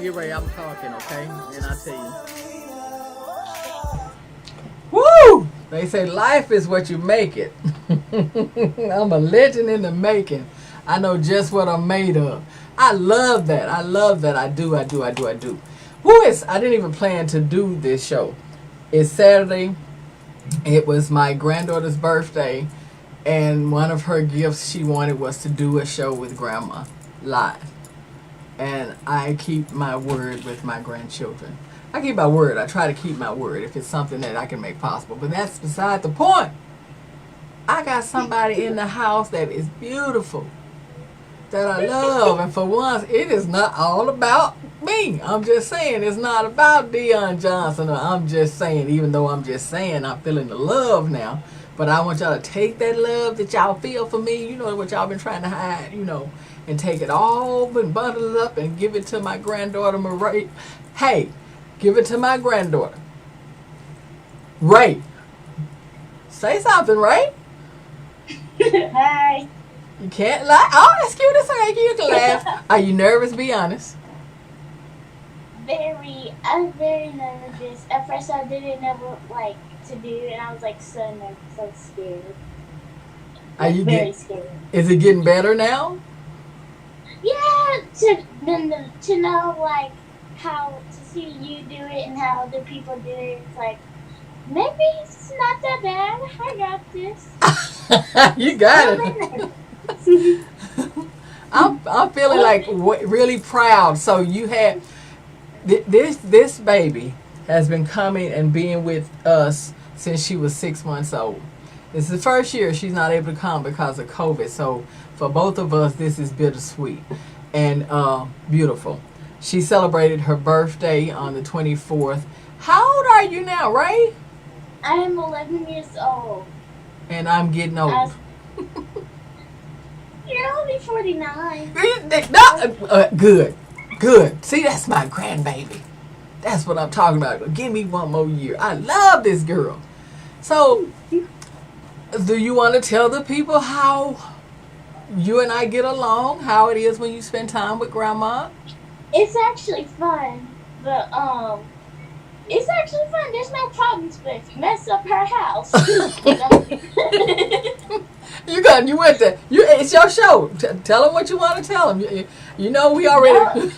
me get ready. I'm talking, okay? And I tell you. Woo! They say life is what you make it. I'm a legend in the making. I know just what I'm made of. I love that. I love that. I do. Who is? I didn't even plan to do this show. It's Saturday. It was my granddaughter's birthday, and one of her gifts she wanted was to do a show with Grandma live. And I keep my word with my grandchildren. I keep my word. I try to keep my word if it's something that I can make possible. But that's beside the point. I got somebody in the house that is beautiful, that I love. And for once, it is not all about me. I'm just saying it's not about Deion Johnson. Or I'm just saying, even though I'm just saying I'm feeling the love now. But I want y'all to take that love that y'all feel for me, you know, what y'all been trying to hide, you know, and take it all and bundle it up and give it to my granddaughter, Marie. Hey, give it to my granddaughter. Ray. Say something, Ray. Hi. You can't lie. Oh, that's cute. That's okay. You can laugh. Are you nervous? Be honest. I'm very nervous. At first I didn't know what to do, and I was so nervous, so scared. Very scared. Is it getting better now? Yeah, to know how to see you do it and how other people do it. It's maybe it's not that bad. I got this. You got it. I'm feeling really proud. So you had this baby has been coming and being with us since she was 6 months old. It's the first year she's not able to come because of COVID. So for both of us, this is bittersweet and beautiful. She celebrated her birthday on the 24th. How old are you now, Ray? I am 11 years old. And I'm getting old. You're only 49. Good. See, that's my grandbaby. That's what I'm talking about. Give me one more year. I love this girl. So, do you want to tell the people how you and I get along? How it is when you spend time with Grandma? It's actually fun, but it's actually fun. There's no problems, but if you mess up her house, you went there. It's your show. Tell them what you want to tell them. You know we already.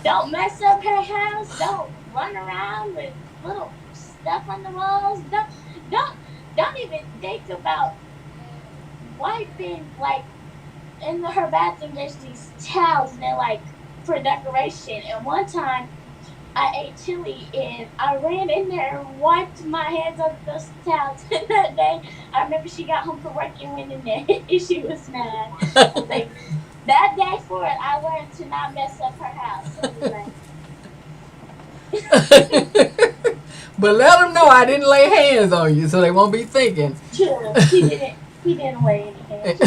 Don't mess up her house. Don't run around with little stuff on the walls. Don't even think about wiping in her bathroom. There's these towels and they're for decoration. And one time I ate chili and I ran in there and wiped my hands on those towels. And that day, I remember she got home from work and went in there and she was mad. That day for it, I learned to not mess up her house. But let them know I didn't lay hands on you, so they won't be thinking. Sure, he didn't lay any hands.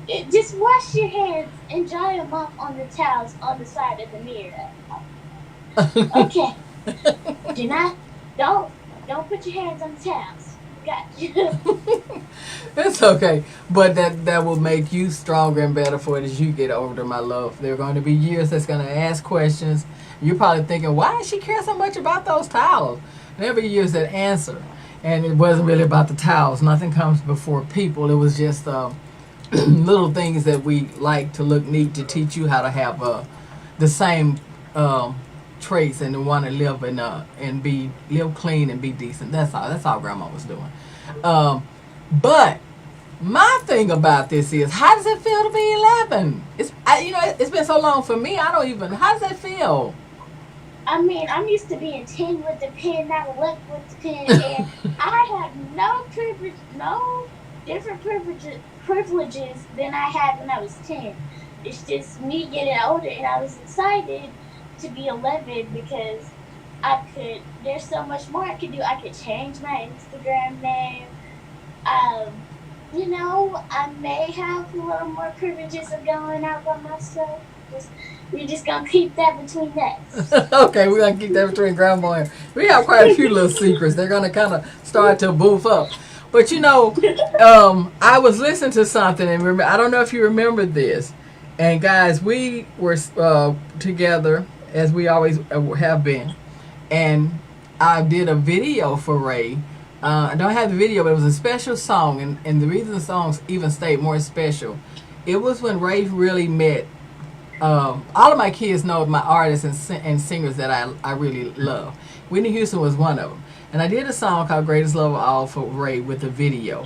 He was just wash your hands and dry them off on the towels on the side of the mirror. Okay. Don't put your hands on the towels. Gotcha. It's okay. But that will make you stronger and better for it as you get older, my love. There are going to be years that's going to ask questions. You're probably thinking, why does she care so much about those towels? And there'll be years that answer. And it wasn't really about the towels. Nothing comes before people. It was just little things that we like to look neat to teach you how to have the same traits and to want to live and live clean and be decent. That's all Grandma was doing. But my thing about this is, how does it feel to be 11? It's been so long for me. How does that feel? I mean, I'm used to being 10 with the pen, now 11 with the pen, and I have no different privileges than I had when I was 10. It's just me getting older, and I was excited to be 11 because there's so much more I could do. I could change my Instagram name. I may have a little more privileges of going out by myself. We're just going to keep that between us. Okay, we're going to keep that between Grandma and... We have quite a few little secrets. They're going to kind of start to boof up. But, I was listening to something, and I don't know if you remember this. And, guys, we were together as we always have been. And I did a video for Ray. I don't have the video, but it was a special song, and the reason the songs even stayed more special, it was when Ray really met. All of my kids know my artists and singers that I really love. Whitney Houston was one of them, and I did a song called "Greatest Love of All" for Ray with a video,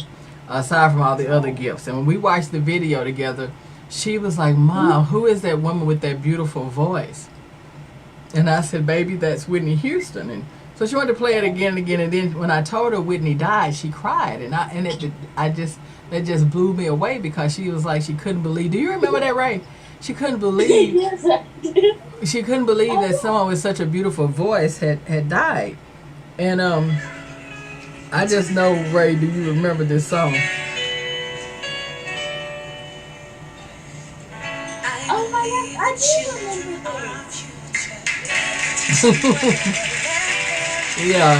aside from all the other gifts. And when we watched the video together, she was like, "Mom, who is that woman with that beautiful voice?" And I said, "Baby, that's Whitney Houston." And so she wanted to play it again and again. And then when I told her Whitney died, she cried, that just blew me away because she was like she couldn't believe. Do you remember that, Ray? She couldn't believe. Yes, I do. She couldn't believe that someone with such a beautiful voice had died. And I just know, Ray, do you remember this song? Oh my gosh, I do remember Yeah.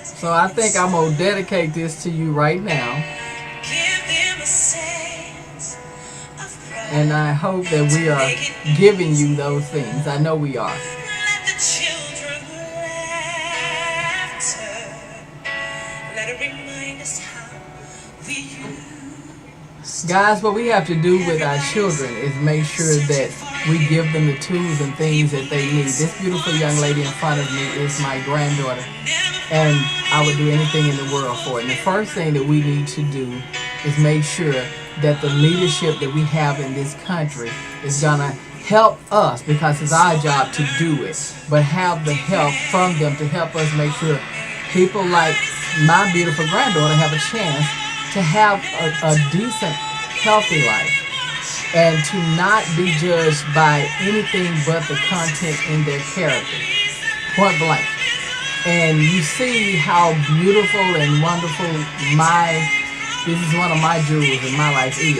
So I think I'm gonna dedicate this to you right now. And I hope that we are giving you those things. I know we are. Guys, what we have to do with our children is make sure that we give them the tools and things that they need. This beautiful young lady in front of me is my granddaughter, and I would do anything in the world for it. And the first thing that we need to do is make sure that the leadership that we have in this country is going to help us, because it's our job to do it, but have the help from them to help us make sure people like my beautiful granddaughter have a chance to have a decent, healthy life, and to not be judged by anything but the content in their character, point blank. And you see how beautiful and wonderful this is one of my jewels in my life is.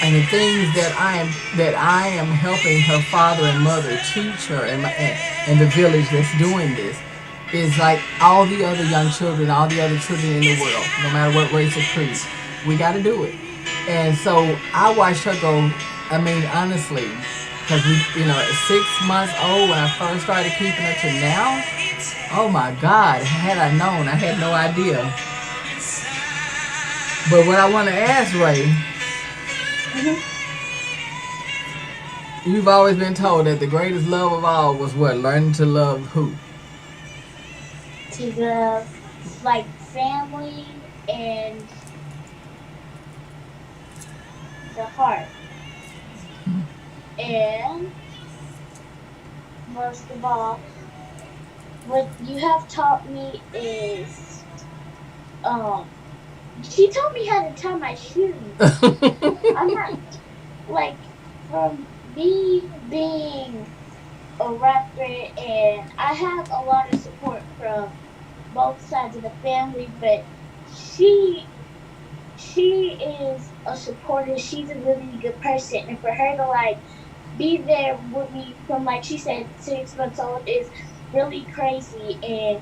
And the things that I am helping her father and mother teach her, and the village that's doing this, is like all the other young children, all the other children in the world, no matter what race or creed, we got to do it. And so I watched her go, I mean, honestly, because at 6 months old when I first started keeping her to now, oh my God, had I known, I had no idea. But what I want to ask, Ray, you've always been told that the greatest love of all was what? Learning to love who? to the like family and the heart. And most of all, what you have taught me is she taught me how to tie my shoes. I'm not like from me being a rapper, and I have a lot of support from both sides of the family, but she is a supporter. She's a really good person, and for her to like be there with me from, like she said, 6 months old is really crazy. And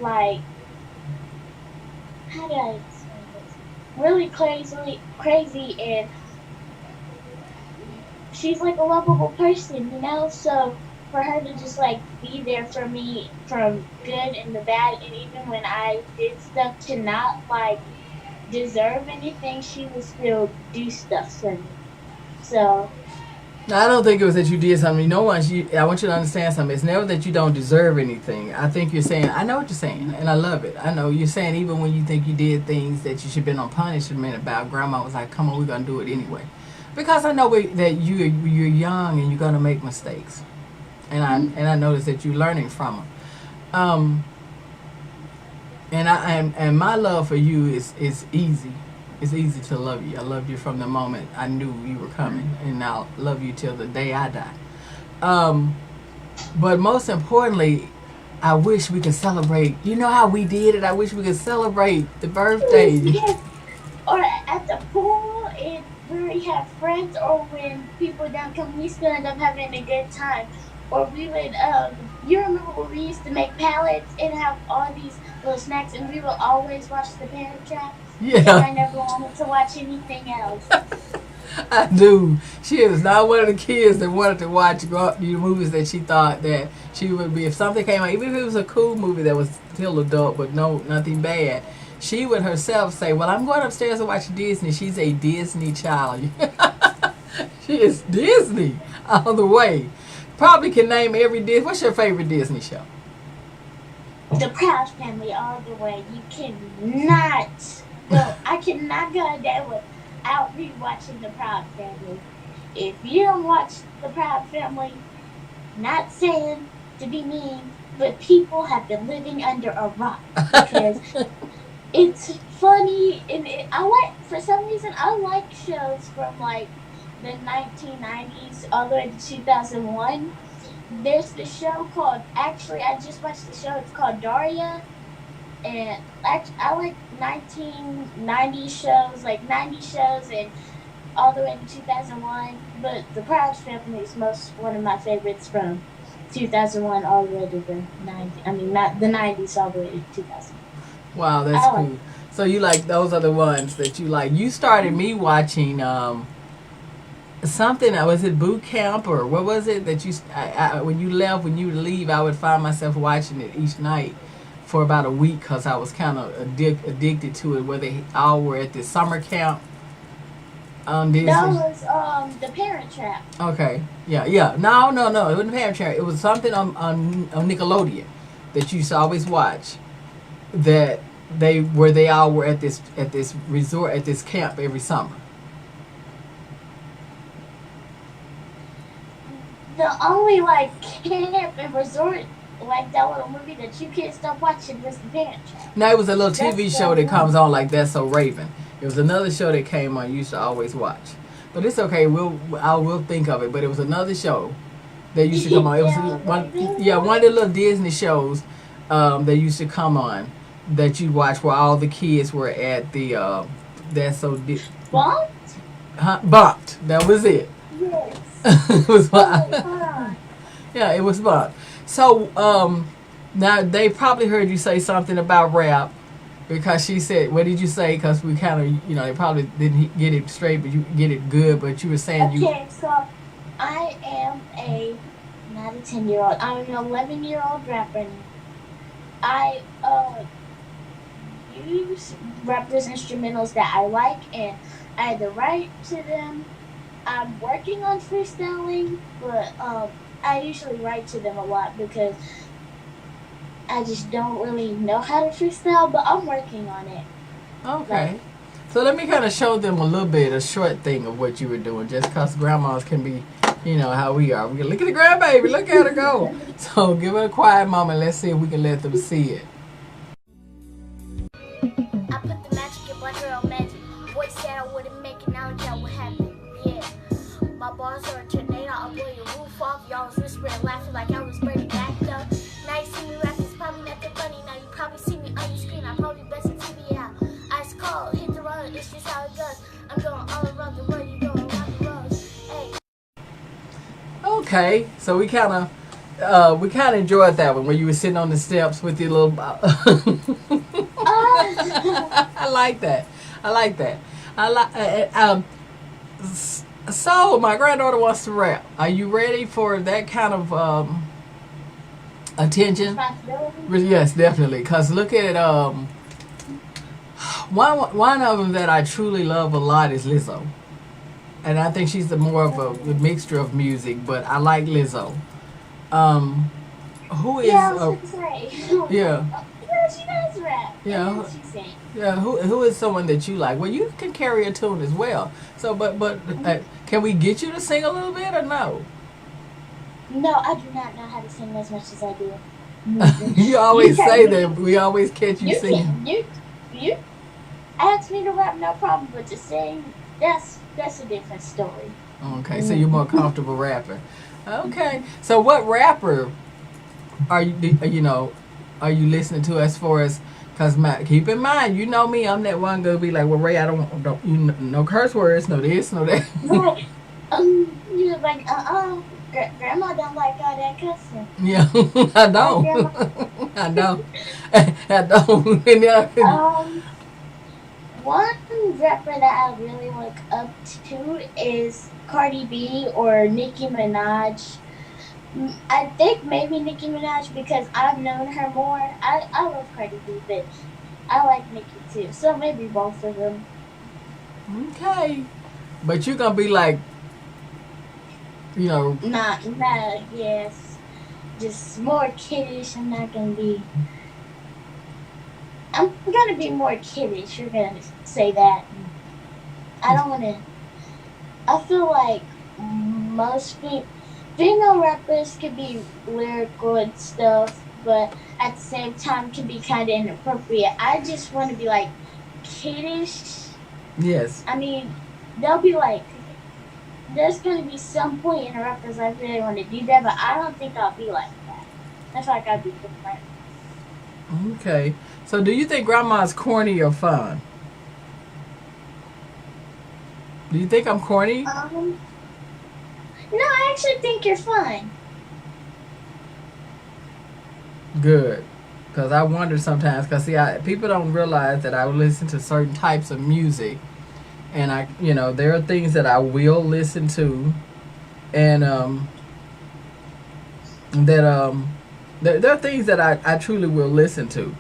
like, how do I explain this? Really crazy, and she's like a lovable person, So for her to just like be there for me from good and the bad, and even when I did stuff to not like deserve anything, she would still do stuff for me. So I don't think it was that you did something. I want you to understand something. It's never that you don't deserve anything. I think you're saying, I know what you're saying, and I love it. I know you're saying even when you think you did things that you should have been on punishment about, Grandma was like, come on, we're going to do it anyway. Because I know that you're young and you're going to make mistakes. And I notice that you're learning from them. And my love for you is easy. It's easy to love you. I loved you from the moment I knew you were coming, and I'll love you till the day I die. But most importantly, I wish we could celebrate. You know how we did it? I wish we could celebrate the birthday. yes, or at the pool, and when we have friends, or when people don't come, we still end up having a good time. Or we would, you remember when we used to make pallets and have all these little snacks, and we would always watch the Parent Trap? And I Yeah. never wanted to watch anything else. I do. She is not one of the kids that wanted to watch the movies that she thought that she would be. If something came out, even if it was a cool movie that was still adult but nothing bad, she would herself say, "Well, I'm going upstairs to watch Disney." She's a Disney child. She is Disney all the way. Probably can name every Disney. What's your favorite Disney show? The Proud Family all the way. You cannot go. I cannot go a day without rewatching The Proud Family. If you don't watch The Proud Family, not saying to be mean, but people have been living under a rock because it's funny and for some reason I like shows from like the 1990s all the way to 2001. There's the show called, actually I just watched the show, it's called Daria, and I like 1990 shows, like 90 shows and all the way to 2001, but The Proud Family is one of my favorites from 2001 all the way to the 90s, I mean not the 90s all the way to 2000. Wow, that's cool. So you like, those are the ones that you like. You started me watching something, was it boot camp or what was it that you when you would leave, I would find myself watching it each night for about a week because I was kind of addicted to it, where they all were at this summer camp on Disney. That was The Parent Trap. Okay, yeah. No, it wasn't Parent Trap. It was something on Nickelodeon that you used to always watch, that they all were at this resort, at this camp every summer. The only like camp and resort like that little movie that you can't stop watching was The Parent Trap. No, it was a little TV show that comes on like That's So Raven. It was another show that came on you used to always watch. But it's okay, we'll think of it. But it was another show that used to come on. It was one of the little Disney shows that used to come on that you watch, where all the kids were at the That's So Bumped? Bumped. That was it. Yes. It was yeah, it was fun. So now they probably heard you say something about rap, because she said, what did you say? Because we kind of, they probably didn't get it straight, but you get it good. But you were saying okay, so I am not a 10-year-old, I'm an 11-year-old rapper. I use rappers' instrumentals that I like, and I either write to them. I'm working on freestyling, but I usually write to them a lot because I just don't really know how to freestyle, but I'm working on it. Okay. So let me kind of show them a little bit, a short thing of what you were doing, just because grandmas can be, how we are. We can look at the grandbaby, look at her go. So give her a quiet moment. Let's see if we can let them see it. I put the magic in my girl magic. Boy said I wouldn't make it, now that would happen. Yeah. My bars are a tornado, I'll blow your roof off. Y'all was whispering, laughing like I was Bernie back up. Now you see me rap, it's probably nothing funny. Now you probably see me on your screen, I probably best to TV out. Ice cold, hit the road, it's just how it goes. I'm going all around the world, you going around the road. Hey. Okay, so we kind of enjoyed that one, where you were sitting on the steps with your little. I like that. So my granddaughter wants to rap. Are you ready for that kind of attention? Yes, definitely. Cause look at it. One of them that I truly love a lot is Lizzo, and I think she's more of a mixture of music. But I like Lizzo. Who is? Yeah, she does rap. Yeah. She sings. Yeah, who is someone that you like? Well, you can carry a tune as well. So, but can we get you to sing a little bit or no? No, I do not know how to sing as much as I do. You always say that. We always catch you singing. You ask me to rap, no problem, but to sing, that's a different story. Okay, so you're more comfortable rapping. Okay, so what rapper are you listening to as far as? Cause keep in mind, you know me, I'm that one gonna be like, well, Ray, I don't no curse words, no this, no that. Right. You're like, Grandma don't like all that cussing. Yeah, I don't. I don't. I don't. one rapper that I really look up to is Cardi B or Nicki Minaj. I think maybe Nicki Minaj because I've known her more. I love Cardi B, but I like Nicki too. So maybe both of them. Okay. But you're gonna be like, you know, Not yes. Just more kiddish. I'm gonna be more kiddish. You're gonna say that. I don't wanna. I feel like most female rappers could be lyrical and stuff, but at the same time can be kind of inappropriate. I just want to be like kiddish. yes. I mean, they'll be like, there's gonna be some point in a rappers I really want to do that, but I don't think I'll be like that. I feel like I'd be different. Okay. So do you think grandma's corny or fun? Do you think I'm corny? No, I actually think you're fun. Good. Because I wonder sometimes, because see, people don't realize that I listen to certain types of music. And there are things that I will listen to. And there are things that I truly will listen to.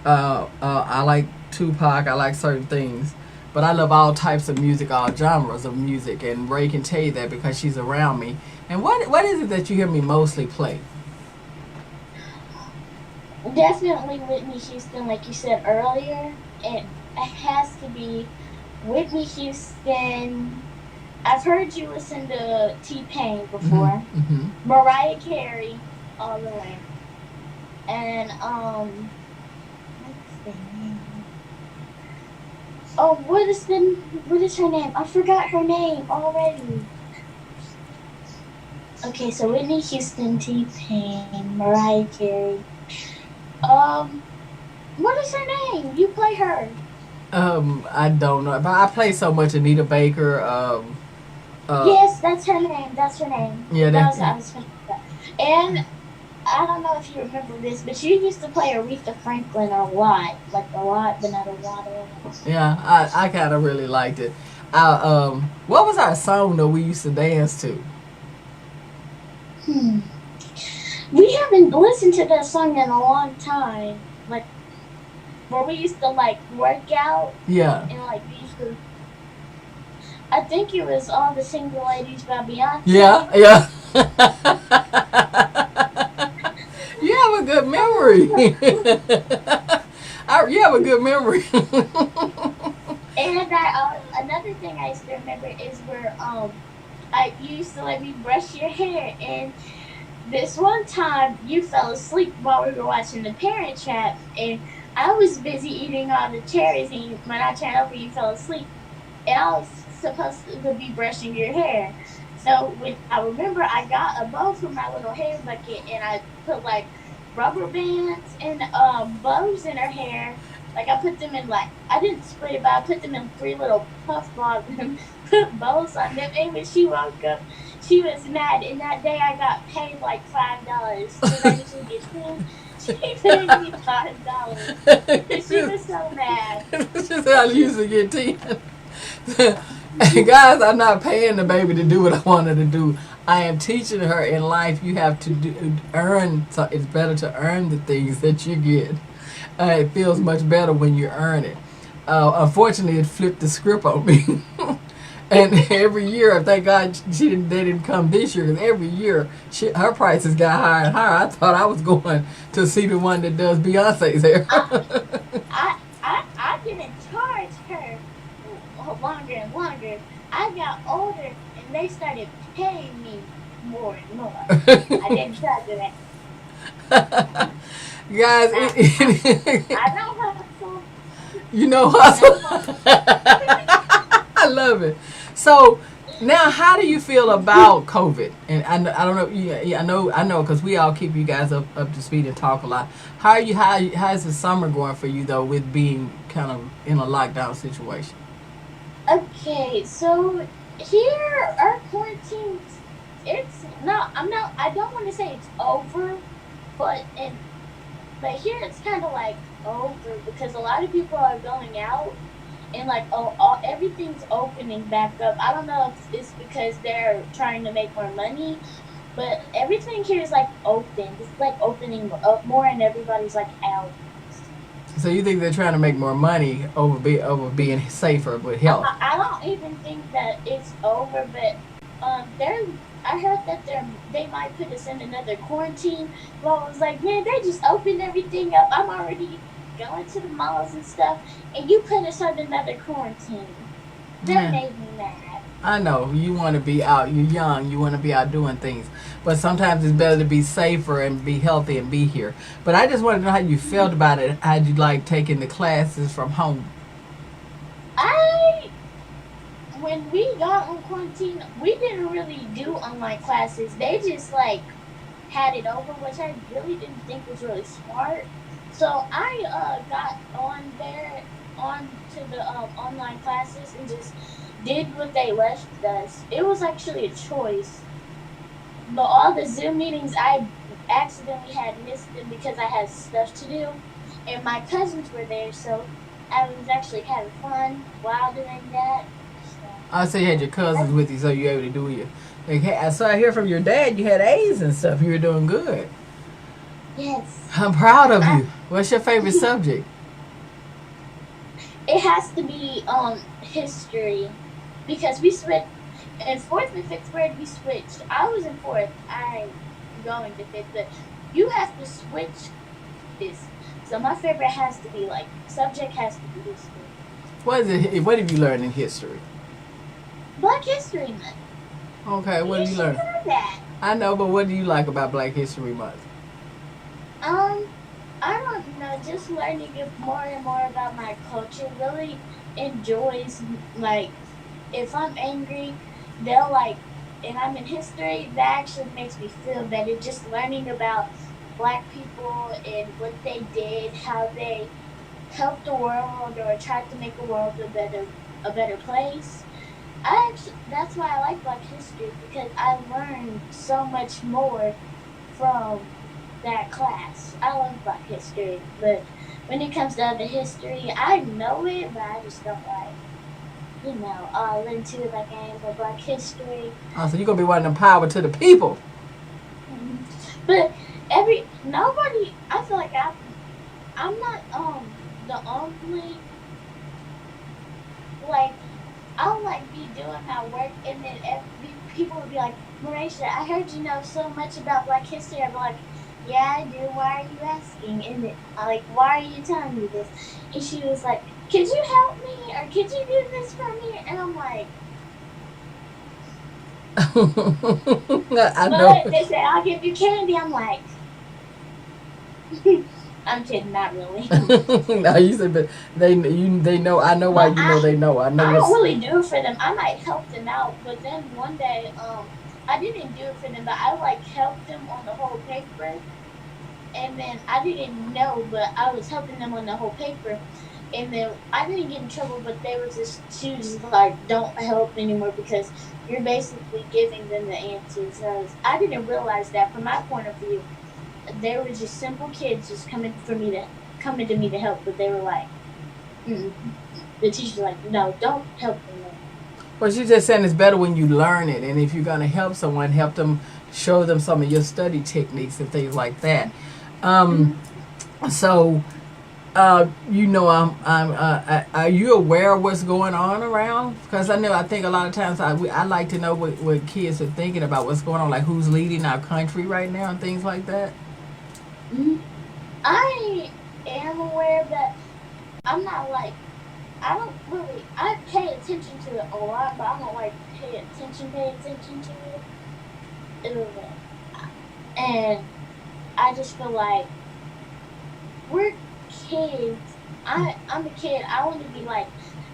I like Tupac, I like certain things. But I love all types of music, all genres of music. And Ray can tell you that because she's around me. And what is it that you hear me mostly play? Definitely Whitney Houston, like you said earlier. It has to be Whitney Houston. I've heard you listen to T-Pain before. Mm-hmm. Mariah Carey, all the way. And what's the name? Oh, what is her name? I forgot her name already. Okay, so Whitney Houston, T-Pain, Mariah Carey. What is her name? You play her. I don't know, but I play so much Anita Baker. Yes, that's her name. That's her name. Yeah, I was thinking that. And I don't know if you remember this, but you used to play Aretha Franklin a lot, but not a lot. Yeah, I kind of really liked it. What was our song that we used to dance to? We haven't listened to that song in a long time. Like, where we used to like work out. Yeah. And like we used to. I think it was All the Single Ladies by Beyonce. Yeah. You have a good memory. You have a good memory. And another thing I used to remember is where you used to let me brush your hair, and this one time you fell asleep while we were watching The Parent Trap, and I was busy eating all the cherries, and when I turned over, you fell asleep, and I was supposed to be brushing your hair. So I remember I got a bow from my little hair bucket, and I put like rubber bands and bows in her hair. Like I put them in I didn't spray it, but I put them in 3 little puff balls and put bows on them. And when she woke up, she was mad. And that day I got paid like $5 because I usually get 10. She paid me $5. She was so mad. She said I usually get 10. Guys, I'm not paying the baby to do what I wanted to do. I am teaching her in life you have to earn. So it's better to earn the things that you get. It feels much better when you earn it. Unfortunately, it flipped the script on me. And every year, thank God they didn't come this year, because every year her prices got higher and higher. I thought I was going to see the one that does Beyonce's hair. I didn't charge her longer and longer. I got older and they started paying me more and more. I didn't charge her that. Guys, I know hustle. You know hustle. I love it. So now, how do you feel about COVID? And I don't know. Yeah, I know, because we all keep you guys up to speed and talk a lot. How is the summer going for you though, with being kind of in a lockdown situation? Okay, so here our quarantine, I don't want to say it's over, but here it's kind of like over because a lot of people are going out, and like all everything's opening back up. I don't know if it's because they're trying to make more money, but everything here is like open. It's like opening up more, and everybody's like out. So you think they're trying to make more money over being safer with health? I don't even think that it's over, but they're. I heard that they might put us in another quarantine. Well, I was like, man, they just opened everything up. I'm already going to the malls and stuff, and you put us on another quarantine. That Yeah. made me mad. I know you want to be out. You're young. You want to be out doing things, but sometimes it's better to be safer and be healthy and be here. But I just want to know how you felt about it. How'd you like taking the classes from home? I when we got on quarantine, we didn't really do online classes. They just like had it over, which I really didn't think was really smart. So I got on there on to the online classes and just did what they left us. It was actually a choice, but all the Zoom meetings I accidentally had missed them because I had stuff to do, and my cousins were there, so I was actually having fun while doing that. So, I say you had your cousins with you, so you were able to do your. Like, hey, I saw I hear from your dad. You had A's and stuff. You were doing good. yes, I'm proud of I, you. What's your favorite subject? it has to be history because we switched in fourth and fifth grade. We switched. I was in fourth. I'm going to fifth, but you have to switch this. So my favorite has to be like subject has to be history. What is it? What have you learned in history? Black History Month. Okay, what You have you should learned? know that. I know, but what do you like about Black History Month? Um, I don't know. Just learning more and more about my culture really enjoys like if I'm angry, they'll like, and I'm in history. That actually makes me feel better. Just learning about Black people and what they did, how they helped the world or tried to make the world a better place. I actually, that's why I like Black history because I learned so much more from that class. I love Black history, but when it comes to other history, I know it, but I just don't like, learn to it like I am for Black history. Oh, so you're gonna be wanting to power to the people. Mhm. But nobody, I feel like I'm not the only like I'll like be doing my work and then people would be like, Marisha, I heard you know so much about Black history. I'd be like, yeah, I do. Why are you asking? And then, like, why are you telling me this? And she was like, could you help me or could you do this for me? And I'm like, I know. but they said I'll give you candy. I'm like, I'm kidding, not really. No, you said, but they know. I know why But you know they know. I know I don't what's. really do it for them. I might help them out, but then one day, I didn't do it for them, but I like helped them on the whole paper, and then I didn't know, but I was helping them on the whole paper, and then I didn't get in trouble, but they were just she was like, don't help anymore because you're basically giving them the answers. I didn't realize that from my point of view, they were just simple kids just coming to me to help, but they were like, mm. The teacher's like, no, don't help them. Well, she's just saying it's better when you learn it, and if you're gonna help someone, help them, show them some of your study techniques and things like that. Um, so, are you aware of what's going on around? Because I think a lot of times I like to know what kids are thinking about what's going on, like who's leading our country right now and things like that. Mm-hmm. I am aware that I'm not like I don't really I pay attention to it a lot, but I don't like pay attention to it. And I just feel like we're kids. I'm a kid. I want to be like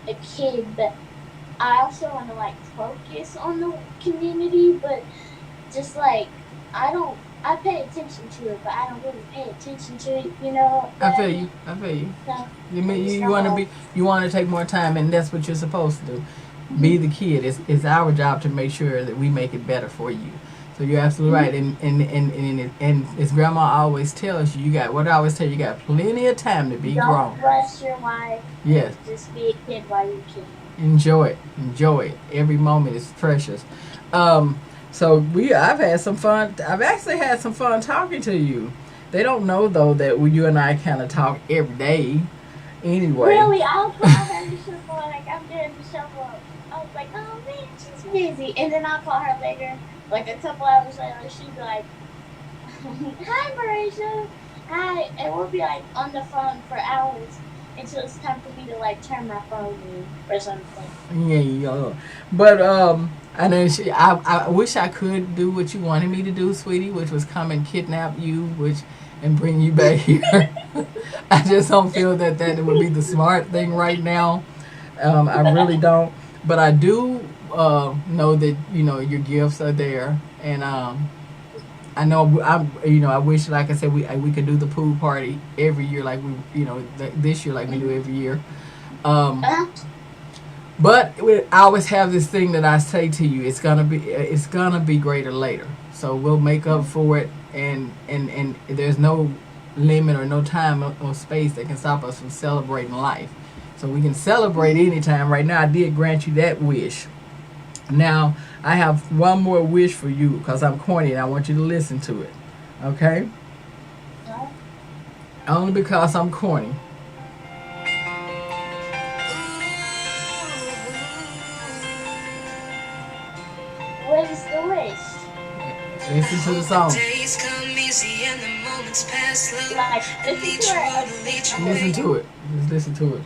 a kid, but I also want to like focus on the community. But just like I don't, I pay attention to it, but I don't really pay attention to it. You know I what I feel mean? you. I feel you. So You I mean just you don't want to know. be you want to take more time, and that's what you're supposed to do. Be Mhm. the kid. It's our job to make sure that we make it better for you. So you're absolutely right, and as Grandma always tells you, you got what I always tell you, you got plenty of time to be Don't grown. rush your life Yes, and just be a kid while you can. enjoy it, enjoy it. Every moment is precious. Um, so I've had some fun. I've actually had some fun talking to you. They don't know though that you and I kind of talk every day. Anyway. Really, I'll call her to shovel, like I'm doing the shovel. I was like, oh man, she's busy. And then I'll call her later, like a couple hours later, she'll be like, hi Marisha. Hi. And we'll be like on the phone for hours until it's time for me to like turn my phone in or something. Yeah. But I know I wish I could do what you wanted me to do, sweetie, which was come and kidnap you, and bring you back here. I just don't feel that would be the smart thing right now. I really don't. But I do know that your gifts are there, and I know I wish, like I said, we could do the pool party every year, like we this year, like we do every year. Um, Uh, but I always have this thing that I say to you: it's gonna be greater later. So we'll make up for it, and there's no limit or no time or space that can stop us from celebrating life. So we can celebrate anytime. Right now, I did grant you that wish. Now I have one more wish for you because I'm corny and I want you to listen to it. Okay? uh, Only because I'm corny. what is the wish? Listen to the song. Days come easy and the moments pass slow. Like, I listen need to you her. to lead you Listen way to it. Just listen to it.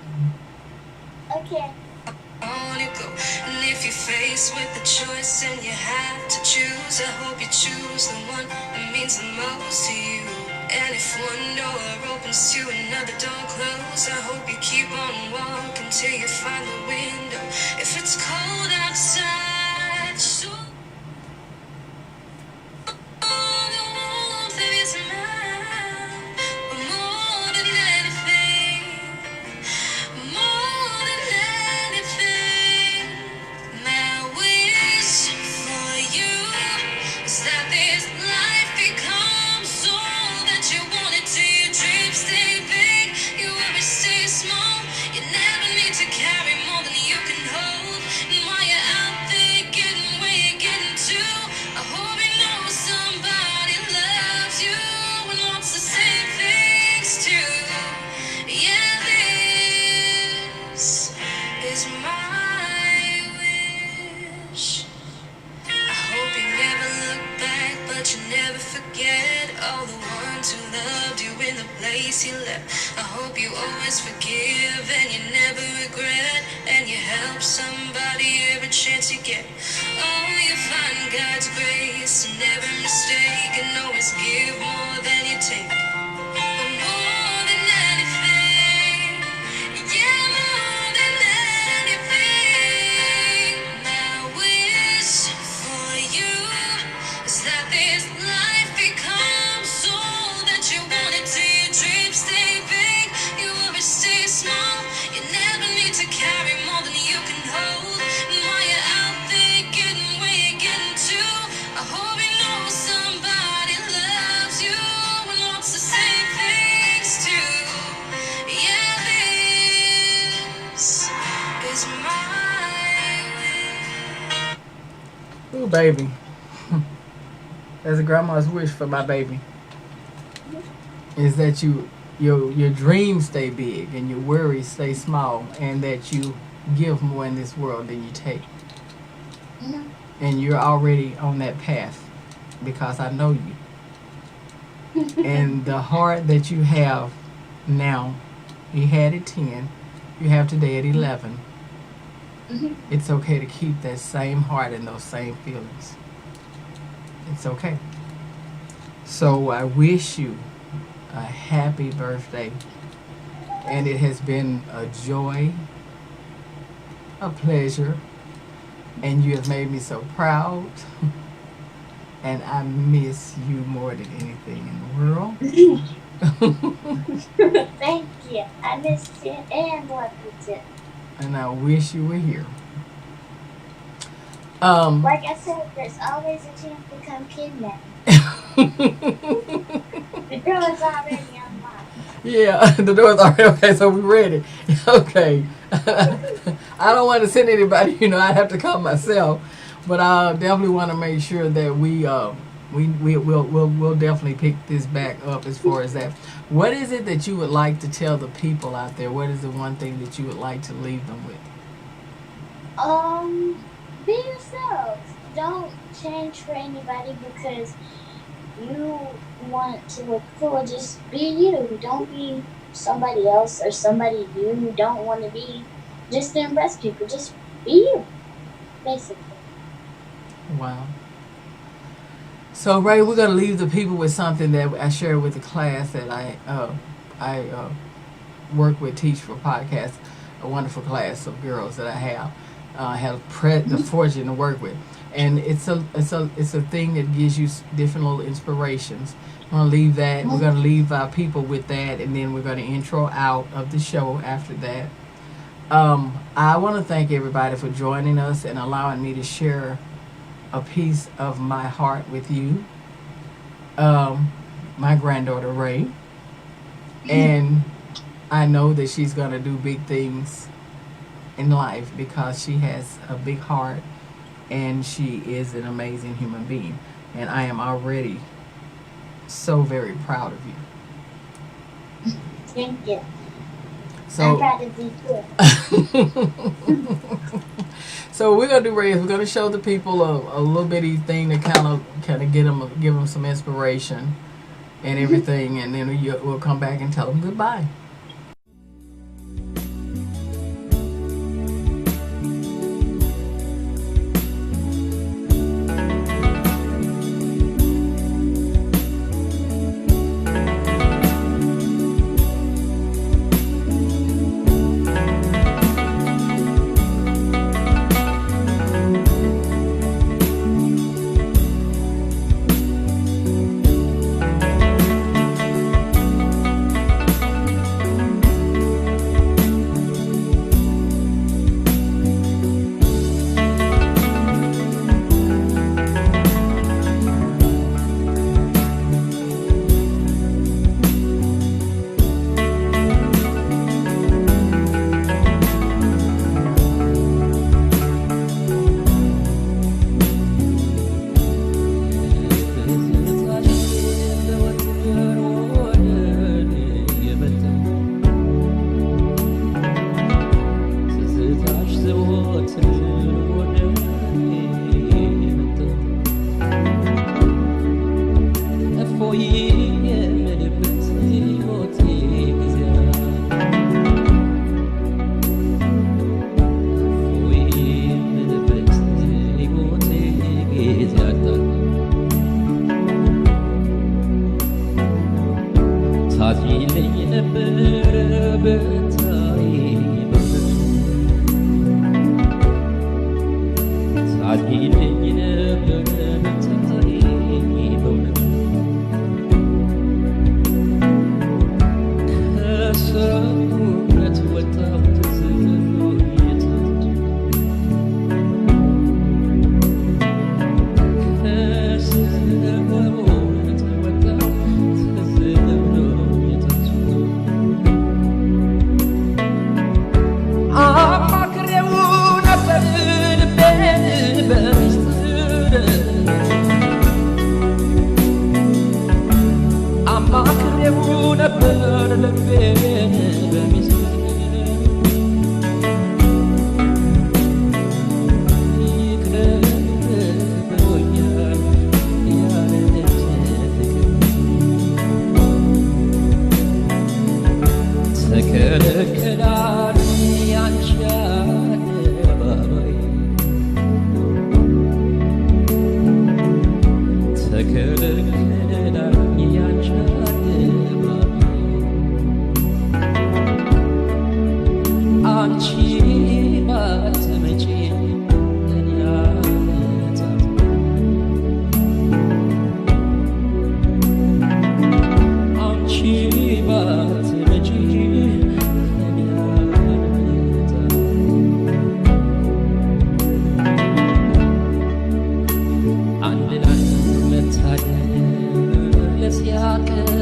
Okay. on you go. And if you're faced with a choice and you have to choose, I hope you choose the one that means the most to you. And if one door opens to another door close, I hope you keep on walking till you find the window. If it's cold outside, so the warmth of your smile, but more than anything. More than anything, my wish for you is that this life becomes all that you want it to. Your dreams stay big, your worries stay small. You never need to carry more than you can hold. And while you're out there getting where you're getting to, I hope you know somebody loves you and wants the same things too. Yeah, this is my wish. I hope you never look back, but you never forget all the ones who loved you in the place you left. I hope you always forgive and you never regret, and you help somebody every chance you get. Oh, you find God's grace in every mistake, and always give more than you take. But more than anything, yeah, more than anything, my wish for you is that this life becomes all that you want it to. Your dreams stay big, your worries stay small. You never need to carry more than you can hold. And while you're out there getting where you're getting to, I hope you know somebody loves you and wants the same things too. Yeah, this is my way. Ooh, baby. That's a grandma's wish for my baby. Is that your dreams stay big and your worries stay small, and that you give more in this world than you take. Mhm. And you're already on that path because I know you. And the heart that you have now, you had at 10, you have today at 11. Mhm. It's okay to keep that same heart and those same feelings. It's okay. So I wish you a happy birthday. And it has been a joy, a pleasure, and you have made me so proud. And I miss you more than anything in the world. Thank you. I missed you and love you too. And I wish you were here. Like I said, there's always a chance to come kidnap me. The door is already unlocked. Yeah, the door's already okay, so we're ready. Okay. I don't want to send anybody, I'd have to come myself. But I definitely want to make sure that we'll definitely pick this back up as far as that. What is it that you would like to tell the people out there? What is the one thing that you would like to leave them with? Be yourselves. Don't change for anybody because you want to look cool. Just be you. Don't be somebody else or somebody you don't want to be. Just to impress people. Just be you, basically. Wow. So Ray, we're gonna leave the people with something that I shared with the class that I work with, teach for podcasts. A wonderful class of girls that I have the fortune to work with, and it's a thing that gives you different little inspirations. We're gonna leave that. We're gonna leave our people with that, and then we're gonna intro out of the show after that. I want to thank everybody for joining us and allowing me to share a piece of my heart with you. My granddaughter Ray, and I know that she's gonna do big things in life because she has a big heart and she is an amazing human being, and I am already so very proud of you. Thank you. So I'm proud of you too. So what we're gonna do, Ray, is we're gonna show the people a little bitty thing to kind of give them some inspiration and everything, and then we'll come back and tell them goodbye.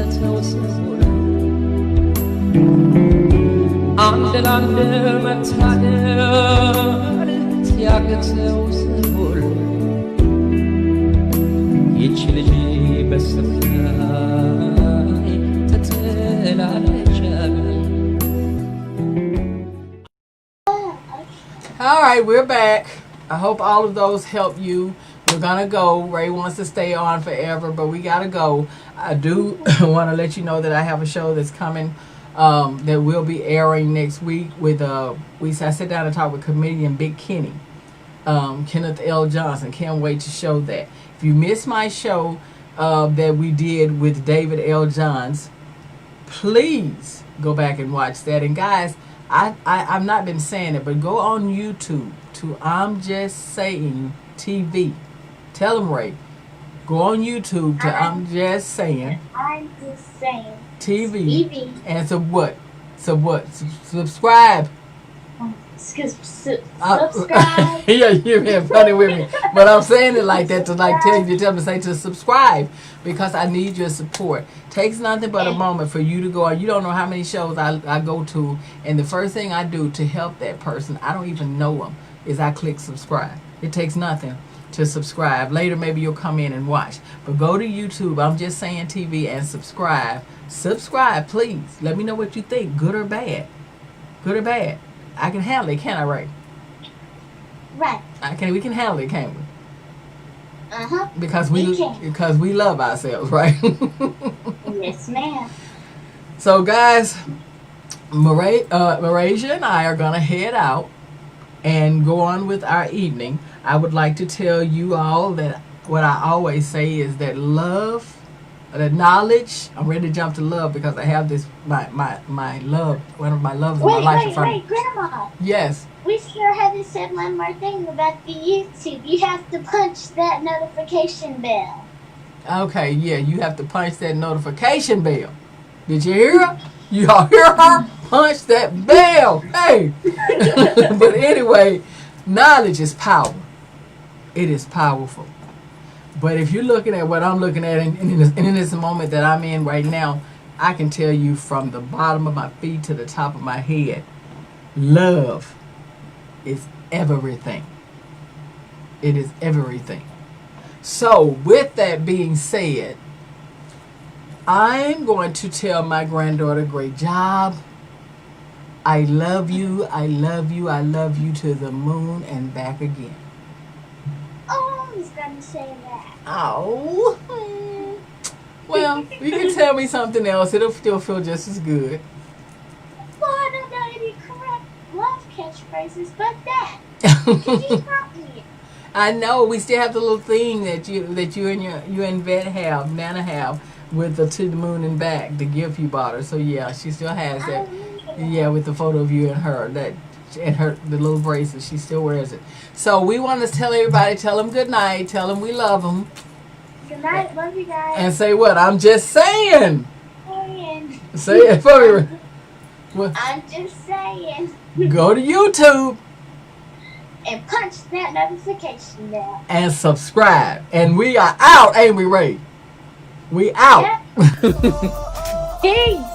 ያቅተው ሰውን አንድ ለአንድ መታደል ያቅተው ሰውን ይች ልጅ በሰማይ ተጥላለች አሉኝ። All right, we're back. I hope all of those help you. We're gonna go. Ray wants to stay on forever, but we gotta go. I do want to let you know that I have a show that's coming that will be airing next week with I sit down and talk with comedian Big Kenny, Kenneth L. Johnson. Can't wait to show that. If you missed my show that we did with David L. Johns, please go back and watch that. And guys, I've not been saying it, but go on YouTube to I'm Just Saying TV. Tell them, Ray. Go on YouTube to I'm Just Saying TV. And so what? Subscribe. Subscribe. Yeah, you're being funny with me. But I'm saying it like that to like tell them to say to subscribe because I need your support. Takes nothing but a moment for you to go on. You don't know how many shows I go to, and the first thing I do to help that person, I don't even know them, is I click subscribe. It takes nothing to subscribe. Later maybe you'll come in and watch. But go to YouTube, I'm Just Saying TV, and subscribe. Subscribe, please. Let me know what you think, good or bad. Good or bad. I can handle it, can't I, Ray? Right. We can handle it, can't we? Uh-huh. Because We can. because we love ourselves, right? Yes, ma'am. So guys, Marasia and I are gonna head out and go on with our evening. I would like to tell you all that what I always say is that love, the knowledge. I'm ready to jump to love because I have this my love, one of my loves in my life. Wait, Grandma. Yes. We still haven't said one more thing about the YouTube. You have to punch that notification bell. Okay, yeah, you have to punch that notification bell. Did you hear her? Y'all hear her? Punch that bell. Hey. But anyway, knowledge is power. It is powerful. But if you're looking at what I'm looking at, and in this moment that I'm in right now, I can tell you from the bottom of my feet to the top of my head, love is everything. It is everything. So, with that being said, I'm going to tell my granddaughter, great job. I love you, I love you, I love you to the moon and back again. Oh, I was going to say that. Oh. Well, you can tell me something else. It'll still feel just as good. Well, I don't know any correct love catchphrases but that. Could you help me? I know we still have the little thing that you and Vet have, Nana have, with the to the moon and back, the gift you bought her. So yeah, she still has that. Yeah, with the photo of you and her, that and the little bracelet, she still wears it. So we want to tell everybody, tell them good night, tell them we love them. Good night, love you guys. And say what? I'm just saying. Say it for me. What? I'm just saying. Go to YouTube. And punch that notification bell. And subscribe. And we are out, ain't we, Ray? We out. Yep. Peace.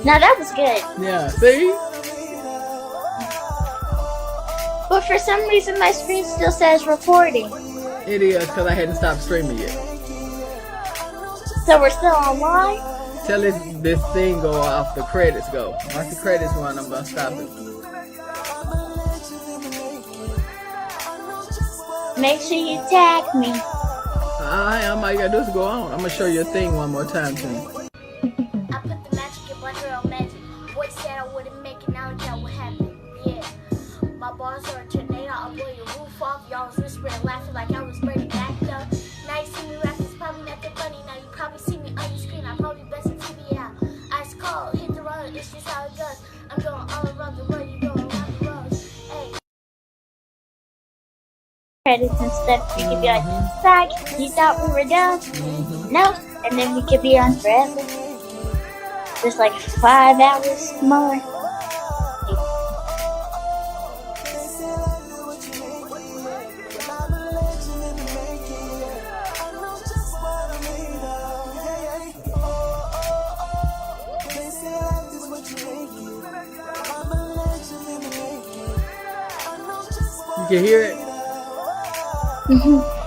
Now that was good. Yeah, see? But for some reason my screen still says recording. It is, because I hadn't stopped streaming yet. So we're still online? Till this thing go off, the credits go. Once the credits run, I'm going to stop it. Make sure you tag me. All you got to do is go on. I'm going to show you a thing one more time to me. I put the magic in butter on magic. Boy said I wouldn't make it, now that would happen. Yeah. My bars are a tornado, I'll blow your roof off. Y'all was whispering, laughing like I was Brady backed up. Now you see me rap, it's probably nothing funny. Now you probably see me on your screen, I probably best in TV out. Ice cold, hit the road, it's just how it goes. I'm going all around the world, you go around the road. Hey. Credits and stuff, we could be like, Zach, you thought we were done? No. And then we could be on forever. Just like 5 hours more. can hear it? Mhm.